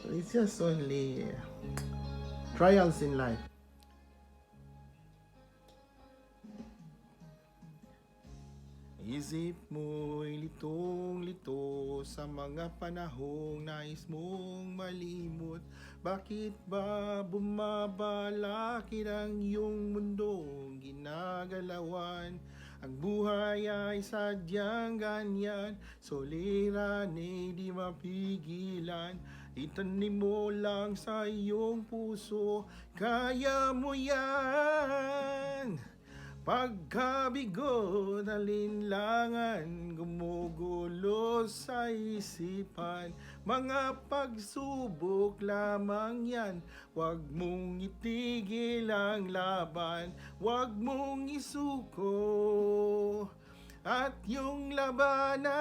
So it's just only trials in life. Isip mo'y litong-lito sa mga panahong nais mong malimot. Bakit ba bumabalakid ang iyong mundong ginagalawan? Ang buhay ay sadyang ganyan, soliranin di mapigilan. Itanim mo lang sa iyong puso, kaya mo yan. Pagkabigo, alinlangan, gumugulo sa isipan. Mga pagsubok lamang yan, huwag mong itigil ang laban. Huwag mong isuko at yung labanan.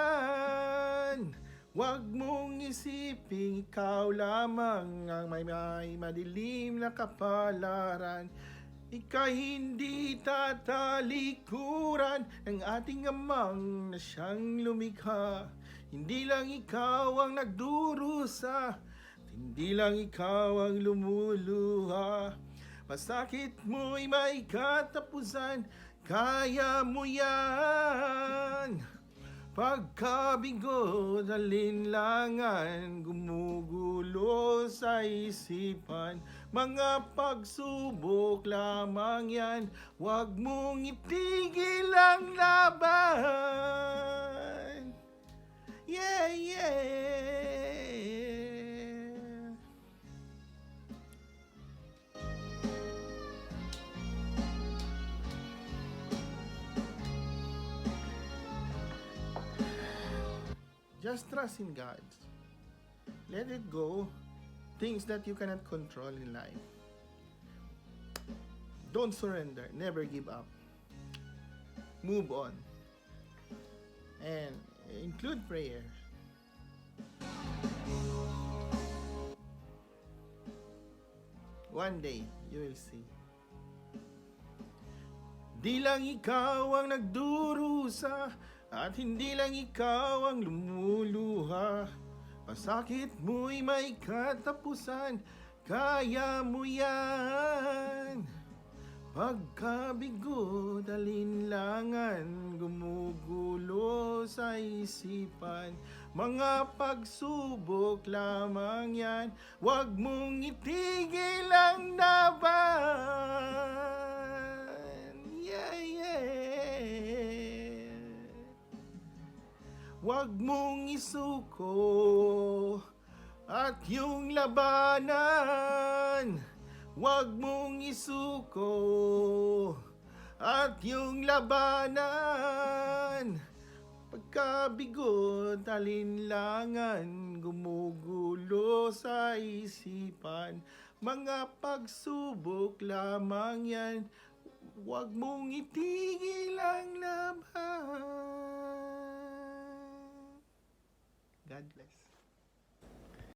Huwag mong isiping ikaw lamang ang may madilim na kapalaran. Ika'y hindi tatalikuran ng ating amang na siyang lumikha. Hindi lang ikaw ang nagdurusa, hindi lang ikaw ang lumuluha. Masakit mo'y may katapusan, kaya mo yan. Pagkabigo, alinlangan, gumugulo sa isipan. Mga pagsubok lamang yan, huwag mong itigil ang laban. Yeah, yeah. Just trust in God. Let it go. Things that you cannot control in life. Don't surrender. Never give up. Move on. And include prayer. One day, you will see. Di lang ikaw ang nagdurusa at hindi lang ikaw ang lumuluha. Pasakit mo'y may katapusan, kaya mo yan. Pagkabigo, alinlangan, gumugulo sa isipan. Mga pagsubok lamang yan, huwag mong itigil ang laban. Yeah, yeah. Huwag mong isuko at yung labanan. Huwag mong isuko at yung labanan. Pagkabigo, alinlangan, gumugulo sa isipan. Mga pagsubok lamang yan, huwag mong itigil ang laban. God bless.